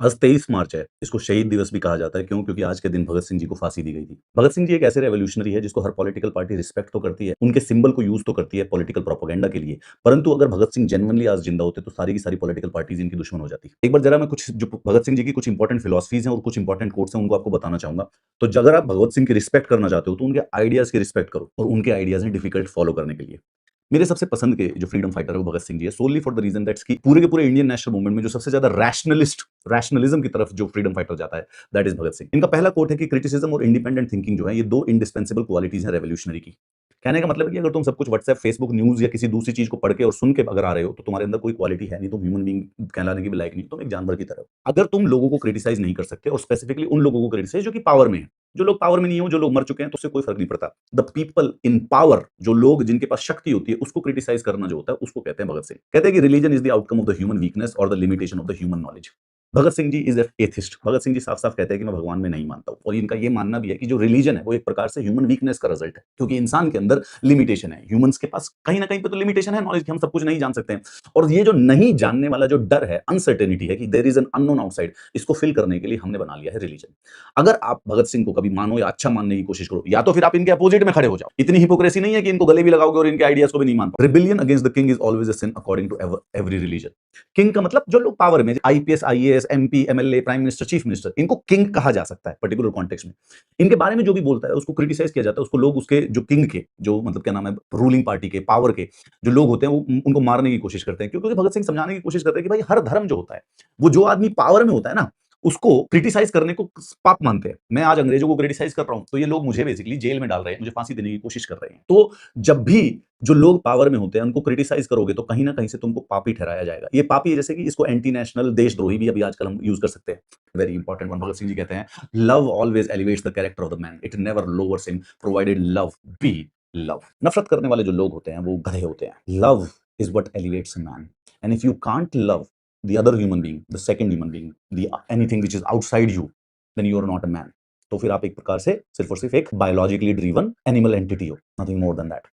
आज 23 मार्च है। इसको शहीद दिवस भी कहा जाता है। क्यों? क्योंकि आज के दिन भगत सिंह जी को फांसी दी गई थी। भगत सिंह जी एक ऐसे रेवोल्यूशनरी है जिसको हर पॉलिटिकल पार्टी रिस्पेक्ट तो करती है, उनके सिंबल को यूज़ तो करती है पॉलिटिकल प्रोपेगेंडा के लिए। परंतु अगर भगत सिंह जेनुइनली आज जिंदा होते तो सारी की सारी पॉलिटिकल पार्टीज़ इनकी दुश्मन हो जाती। एक बार जरा मैं कुछ जो भगत सिंह जी की कुछ इंपॉर्टेंट फिलॉसफीज़ हैं और कुछ इंपॉर्टेंट कोट्स हैं उनको आपको बताना चाहूँगा। तो अगर आप भगवत सिंह की रिस्पेक्ट करना चाहते हो तो उनके आइडियाज़ की रिस्पेक्ट करो और उनके आइडियाज़ हैं डिफिकल्ट फॉलो करने के लिए। मेरे सबसे पसंद के जो फ्रीडम फाइटर है वो भगत सिंह जी है, सोनली फॉर द रीजन दैट्स कि पूरे के पूरे इंडियन नेशनल मूवमेंट में जो सबसे ज्यादा रैशनलिज्म की तरफ जो फ्रीडम फाइटर जाता है, दैट इज भगत सिंह। इनका पहला कोट है कि क्रिटिसिज्म और इंडिपेंडेंट थिंकिंग जो है ये दो इंडिस्पेंसिबल क्वालिटीज हैं रेवोल्यूशनरी की। कहने का मतलब है कि अगर तुम सब कुछ व्हाट्सएप, फेसबुक न्यूज या किसी दूसरी चीज को पढ़ के और सुन के अगर आ रहे हो तो तुम्हारे अंदर कोई क्वालिटी है नहीं, तुम ह्यूमन बीइंग कहलाने की भी लायक नहीं, तुम एक जानवर की तरह हो। अगर तुम लोगों को क्रिटिसाइज नहीं कर सकते और स्पेसिफिकली उन लोगों को क्रिटिसाइज जो कि पावर में है, जो लोग पावर में नहीं हो, जो लोग मर चुके हैं, तो उससे कोई फर्क नहीं पड़ता। द पीपल इन पावर, जो लोग जिनके पास शक्ति होती है, उसको क्रिटिसाइज करना जो होता है, उसको कहते हैं भगत सिंह। कहते हैं कि religion is the outcome of the human weakness और the limitation of the human knowledge. Bhagat Singh ji is atheist. Bhagat Singh ji साफ साफ कहते हैं कि मैं भगवान में नहीं मानता हूं, और इनका ये मानना भी है कि जो रिलीजन है वो एक प्रकार से ह्यूमन वीकनेस का रिजल्ट है, क्योंकि इंसान के अंदर लिमिटेशन है। ह्यूमंस के पास कहीं ना कहीं पे तो लिमिटेशन है नॉलेज की, हम सब कुछ नहीं जान सकते हैं। और ये जो नहीं जानने वाला जो डर है, अनसर्टेनिटी है कि there is an unknown outside, इसको फिल करने के लिए हमने बना लिया है रिलीजन। अगर आप भगत सिंह को कभी मानो या अच्छा मानने की कोशिश करो, या तो फिर आप इनके अपोजिट में खड़े हो जाओ। इतनी हिपोक्रेसी नहीं है कि इनको गले भी लगाओगे और इनके आइडियाज को भी नहीं मान पाओ। Rebellion against the king is always a sin according to every religion. King का मतलब जो लोग पावर में, IPS, IAS, MP, MLA, prime minister, chief minister, इनको किंग कहा जा सकता है पर्टिकुलर कॉन्टेक्स्ट में। इनके बारे में जो भी बोलता है उसको क्रिटिसाइज किया जाता है, उसको लोग उसके जो किंग के, जो मतलब क्या नाम है, रूलिंग पार्टी के, पावर के जो लोग होते हैं वो उनको मारने की कोशिश करते हैं। क्योंकि भगत सिंह समझाने की कोशिश करते हैं कि भाई हर धर्म जो होता है, वो जो आदमी पावर में होता है ना, उसको क्रिटिसाइज करने को पाप मानते हैं। मैं आज अंग्रेजों को क्रिटिसाइज कर रहा हूं तो ये लोग मुझे बेसिकली जेल में डाल रहे हैं, मुझे फांसी देने की कोशिश कर रहे हैं। तो जब भी जो लोग पावर में होते हैं उनको क्रिटिसाइज करोगे तो कहीं ना कहीं से तुमको पापी ठहराया जाएगा। ये पापी है, जैसे कि इसको एंटी नेशनल, देशद्रोही भी अभी आजकल हम यूज कर सकते हैं। Very important one, Bhagat Singh ji कहते हैं love always elevates the character of the man, it never lowers him provided love be love. नफरत करने वाले जो लोग होते हैं वो गधे होते हैं। Love is what elevates a man, and if you can't love the other human being, the second human being, the anything which is outside you, then you are not a man. तो फिर आप एक प्रकार से सिर्फ और सिर्फ एक बायोलॉजिकली ड्रीवन एनिमल एंटिटी हो, नथिंग मोर देन दैट।